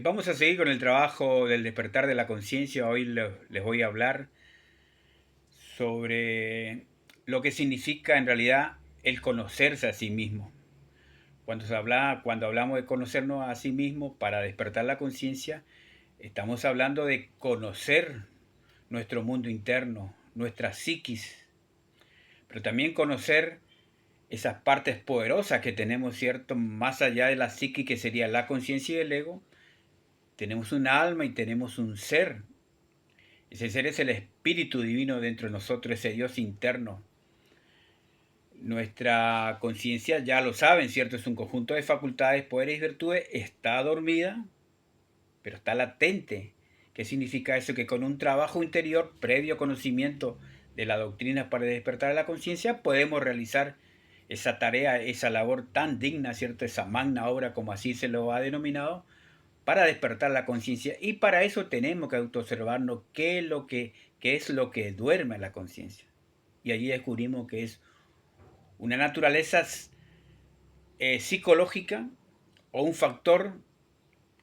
Vamos a seguir con el trabajo del despertar de la conciencia. Hoy les voy a hablar sobre lo que significa en realidad el conocerse a sí mismo. Cuando hablamos de conocernos a sí mismo para despertar la conciencia, estamos hablando de conocer nuestro mundo interno, nuestra psiquis, pero también conocer esas partes poderosas que tenemos, ¿cierto? Más allá de la psique, que sería la conciencia y el ego, tenemos un alma y tenemos un ser. Ese ser es el espíritu divino dentro de nosotros, ese Dios interno. Nuestra conciencia, ya lo saben, ¿cierto? Es un conjunto de facultades, poderes y virtudes. Está dormida, pero está latente. ¿Qué significa eso? Que con un trabajo interior, previo conocimiento de la doctrina para despertar la conciencia, podemos realizar esa tarea, esa labor tan digna, ¿cierto? Esa magna obra, como así se lo ha denominado, para despertar la conciencia. Y para eso tenemos que autoobservarnos qué es lo que duerme a la conciencia. Y allí descubrimos que es una naturaleza psicológica o un factor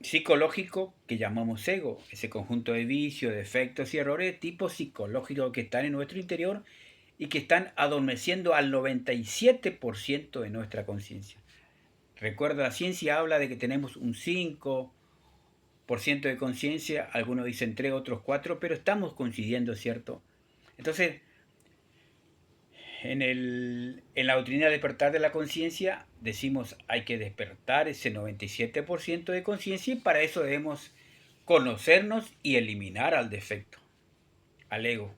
psicológico que llamamos ego, ese conjunto de vicios, defectos y errores de tipo psicológico que están en nuestro interior y que están adormeciendo al 97% de nuestra conciencia. Recuerda, la ciencia habla de que tenemos un 5% de conciencia, algunos dicen 3, otros 4, pero estamos coincidiendo, ¿cierto? Entonces, en la doctrina de despertar de la conciencia decimos hay que despertar ese 97% de conciencia y para eso debemos conocernos y eliminar al defecto, al ego,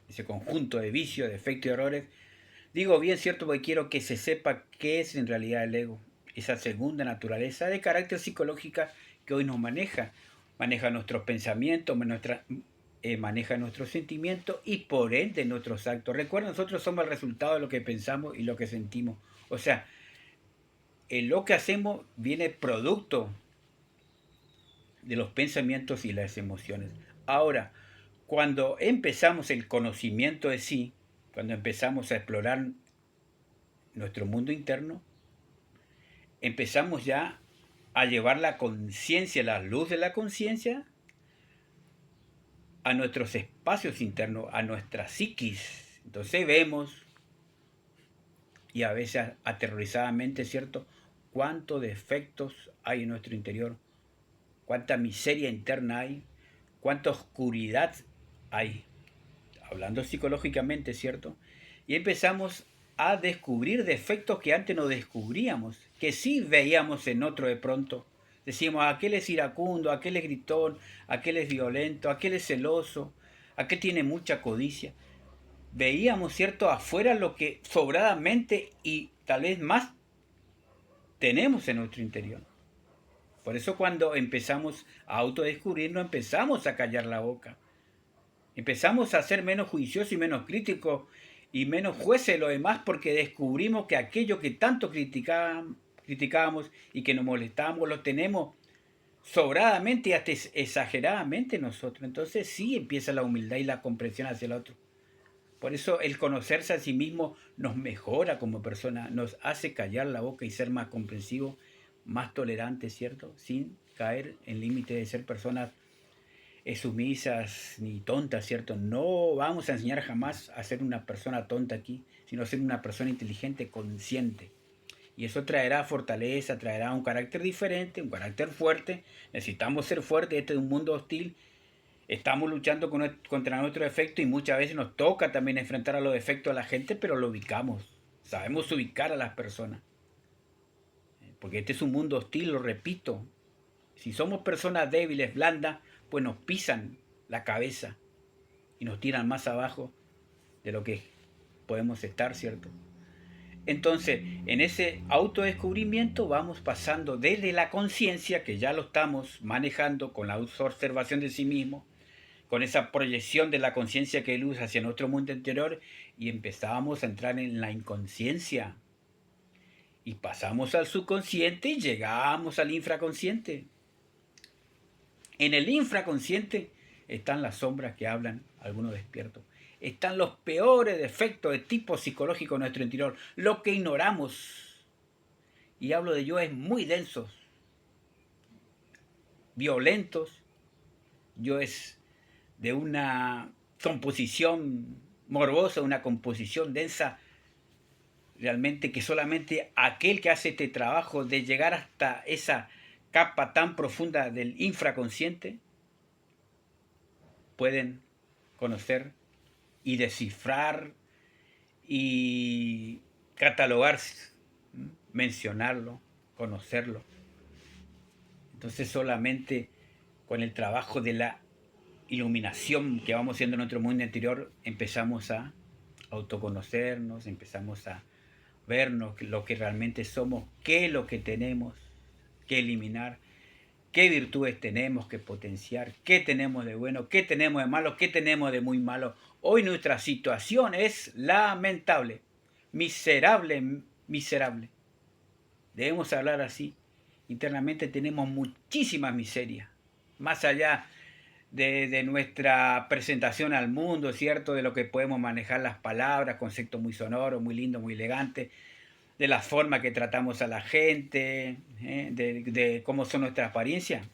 ese conjunto de vicios, defectos y errores. Digo bien cierto porque quiero que se sepa qué es en realidad el ego, esa segunda naturaleza de carácter psicológica que hoy nos maneja. Maneja nuestros pensamientos, maneja nuestros sentimientos y por ende nuestros actos. Recuerda, nosotros somos el resultado de lo que pensamos y lo que sentimos. O sea, lo que hacemos viene producto de los pensamientos y las emociones. Ahora, cuando empezamos el conocimiento de sí, cuando empezamos a explorar nuestro mundo interno, empezamos ya a llevar la conciencia, la luz de la conciencia, a nuestros espacios internos, a nuestra psiquis. Entonces vemos, y a veces aterrorizadamente, ¿cierto?, cuántos defectos hay en nuestro interior, cuánta miseria interna hay, cuánta oscuridad hay, hablando psicológicamente, ¿cierto? Y empezamos a descubrir defectos que antes no descubríamos, que sí veíamos en otro de pronto. Decíamos, aquel es iracundo, aquel es gritón, aquel es violento, aquel es celoso, aquel tiene mucha codicia. Veíamos, ¿cierto?, afuera lo que sobradamente y tal vez más tenemos en nuestro interior. Por eso cuando empezamos a autodescubrirnos, empezamos a callar la boca. Empezamos a ser menos juiciosos y menos críticos y menos jueces de lo demás porque descubrimos que aquello que tanto criticábamos y que nos molestábamos lo tenemos sobradamente y hasta exageradamente nosotros. Entonces sí empieza la humildad y la comprensión hacia el otro. Por eso el conocerse a sí mismo nos mejora como persona, nos hace callar la boca y ser más comprensivos, más tolerantes, ¿cierto? Sin caer en límite de ser personas sumisas ni tontas, ¿cierto? No vamos a enseñar jamás a ser una persona tonta aquí, sino a ser una persona inteligente, consciente. Y eso traerá fortaleza, traerá un carácter diferente, un carácter fuerte. Necesitamos ser fuertes, este es un mundo hostil. Estamos luchando contra nuestro defecto y muchas veces nos toca también enfrentar a los defectos de la gente, pero lo ubicamos. Sabemos ubicar a las personas. Porque este es un mundo hostil, lo repito. Si somos personas débiles, blandas, pues nos pisan la cabeza y nos tiran más abajo de lo que podemos estar, ¿cierto? Entonces, en ese autodescubrimiento vamos pasando desde la conciencia, que ya lo estamos manejando con la observación de sí mismo, con esa proyección de la conciencia que luz hacia nuestro mundo interior, y empezábamos a entrar en la inconsciencia. Y pasamos al subconsciente y llegamos al infraconsciente. En el infraconsciente están las sombras que hablan algunos despiertos. Están los peores defectos de tipo psicológico en nuestro interior, lo que ignoramos. Y hablo de yo es muy denso. violentos, yo es de una composición morbosa, una composición densa, realmente que solamente aquel que hace este trabajo de llegar hasta esa capa tan profunda del infraconsciente pueden conocer y descifrar y catalogar, mencionarlo, conocerlo. Entonces solamente con el trabajo de la iluminación que vamos haciendo en nuestro mundo interior empezamos a autoconocernos, empezamos a vernos lo que realmente somos, qué es lo que tenemos que eliminar, qué virtudes tenemos que potenciar, qué tenemos de bueno, qué tenemos de malo, qué tenemos de muy malo. Hoy nuestra situación es lamentable, miserable, miserable. Debemos hablar así. Internamente tenemos muchísimas miserias, más allá de nuestra presentación al mundo, ¿cierto? De lo que podemos manejar las palabras, conceptos muy sonoros, muy lindos, muy elegantes, de la forma que tratamos a la gente, de cómo son nuestras apariencias.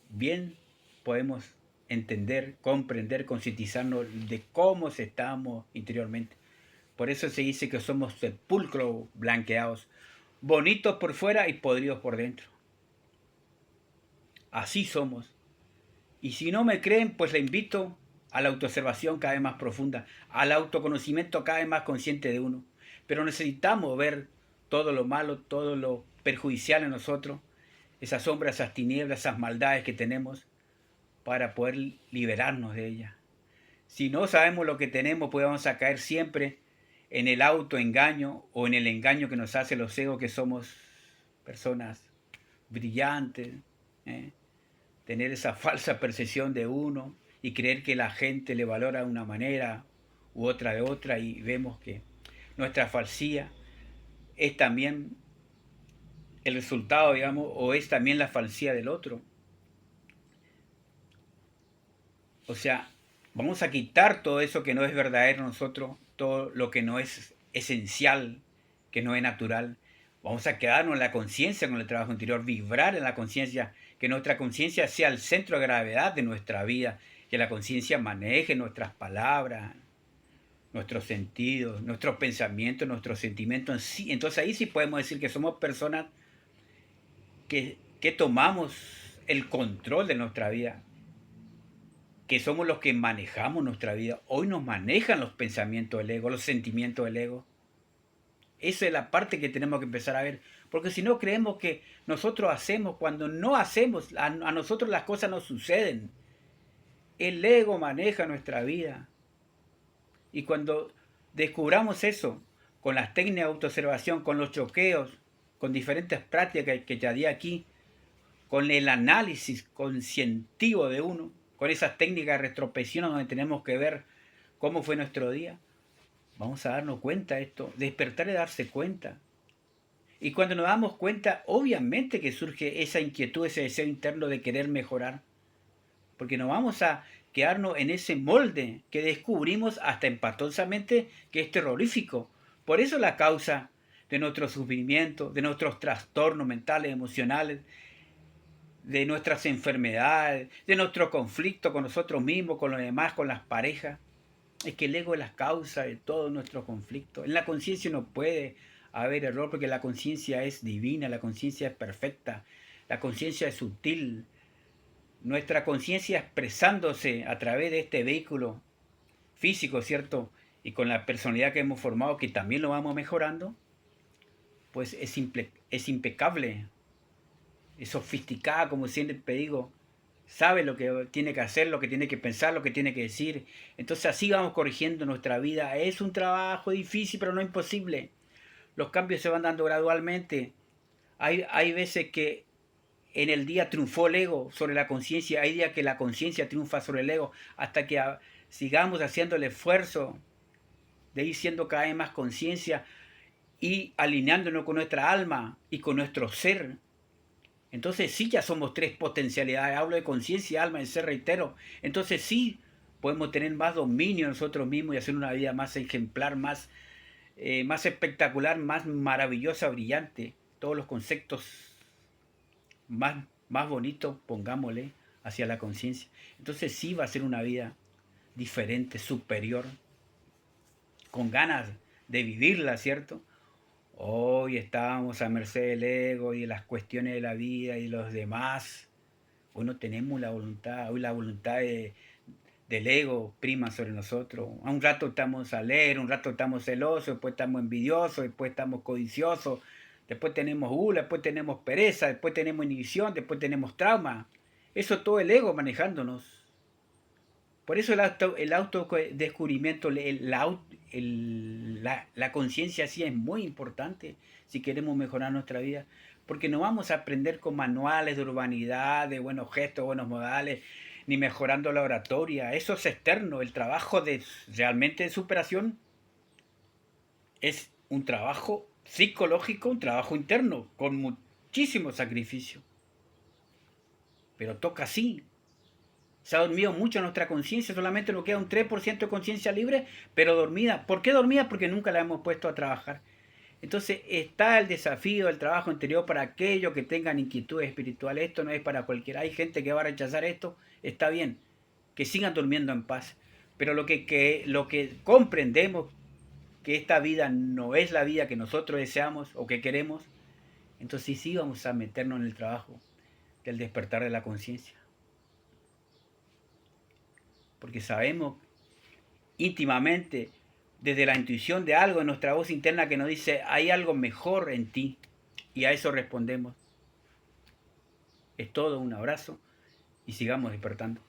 Bien podemos entender, comprender, concientizarnos de cómo estamos interiormente. Por eso se dice que somos sepulcros blanqueados, bonitos por fuera y podridos por dentro. Así somos. Y si no me creen, pues le invito a la autoobservación cada vez más profunda, al autoconocimiento cada vez más consciente de uno. Pero necesitamos ver todo lo malo, todo lo perjudicial en nosotros, esas sombras, esas tinieblas, esas maldades que tenemos, para poder liberarnos de ellas. Si no sabemos lo que tenemos, pues vamos a caer siempre en el autoengaño o en el engaño que nos hace los egos, que somos personas brillantes, ¿eh? Tener esa falsa percepción de uno y creer que la gente le valora de una manera u otra de otra, y vemos que nuestra falsía es también el resultado, digamos, o es también la falsía del otro. O sea, vamos a quitar todo eso que no es verdadero en nosotros, todo lo que no es esencial, que no es natural. Vamos a quedarnos en la conciencia con el trabajo interior, vibrar en la conciencia, que nuestra conciencia sea el centro de gravedad de nuestra vida, que la conciencia maneje nuestras palabras, nuestros sentidos, nuestros pensamientos, nuestros sentimientos. Sí, entonces ahí sí podemos decir que somos personas que tomamos el control de nuestra vida, que somos los que manejamos nuestra vida. Hoy nos manejan los pensamientos del ego, los sentimientos del ego. Esa es la parte que tenemos que empezar a ver. Porque si no, creemos que nosotros hacemos cuando no hacemos. A nosotros las cosas no suceden. El ego maneja nuestra vida. Y cuando descubramos eso, con las técnicas de autoobservación, con los choqueos, con diferentes prácticas que ya di aquí, con el análisis conscientivo de uno, con esas técnicas de retrospección donde tenemos que ver cómo fue nuestro día, vamos a darnos cuenta de esto, despertar y darse cuenta. Y cuando nos damos cuenta, obviamente que surge esa inquietud, ese deseo interno de querer mejorar, porque no vamos a quedarnos en ese molde que descubrimos hasta empatosamente que es terrorífico. Por eso la causa de nuestro sufrimiento, de nuestros trastornos mentales, emocionales, de nuestras enfermedades, de nuestro conflicto con nosotros mismos, con los demás, con las parejas. Es que el ego es la causa de todo nuestro conflicto. En la conciencia no puede haber error porque la conciencia es divina, la conciencia es perfecta, la conciencia es sutil. Nuestra conciencia expresándose a través de este vehículo físico, ¿cierto? Y con la personalidad que hemos formado, que también lo vamos mejorando, pues es impecable, es sofisticada, como siempre digo, sabe lo que tiene que hacer, lo que tiene que pensar, lo que tiene que decir. Entonces así vamos corrigiendo nuestra vida. Es un trabajo difícil, pero no imposible. Los cambios se van dando gradualmente. Hay veces que en el día triunfó el ego sobre la conciencia, hay días que la conciencia triunfa sobre el ego, hasta que sigamos haciendo el esfuerzo de ir siendo cada vez más conciencia y alineándonos con nuestra alma y con nuestro ser. Entonces sí, ya somos tres potencialidades. Hablo de conciencia, alma y ser, reitero. Entonces sí podemos tener más dominio en nosotros mismos y hacer una vida más ejemplar, más espectacular, más maravillosa, brillante. Todos los conceptos más más bonito, pongámosle, hacia la conciencia. Entonces sí va a ser una vida diferente, superior, con ganas de vivirla, ¿cierto? Hoy estábamos a merced del ego y de las cuestiones de la vida y los demás. Hoy no tenemos la voluntad, hoy la voluntad del ego prima sobre nosotros. A un rato estamos alegres, un rato estamos celosos, después estamos envidiosos, después estamos codiciosos, después tenemos gula, después tenemos pereza, después tenemos inhibición, después tenemos trauma. Eso todo el ego manejándonos. Por eso el autodescubrimiento, la conciencia sí es muy importante si queremos mejorar nuestra vida, porque no vamos a aprender con manuales de urbanidad, de buenos gestos, buenos modales, ni mejorando la oratoria. Eso es externo. El trabajo de realmente de superación es un trabajo psicológico, un trabajo interno, con muchísimo sacrificio. Pero toca así. Se ha dormido mucho nuestra conciencia, solamente nos queda un 3% de conciencia libre, pero dormida. ¿Por qué dormida? Porque nunca la hemos puesto a trabajar. Entonces está el desafío del trabajo interior para aquellos que tengan inquietudes espirituales. Esto no es para cualquiera. Hay gente que va a rechazar esto, está bien, que sigan durmiendo en paz. Pero lo que comprendemos, que esta vida no es la vida que nosotros deseamos o que queremos, entonces sí vamos a meternos en el trabajo del despertar de la conciencia. Porque sabemos íntimamente, desde la intuición de algo en nuestra voz interna que nos dice, hay algo mejor en ti, y a eso respondemos. Es todo, un abrazo y sigamos despertando.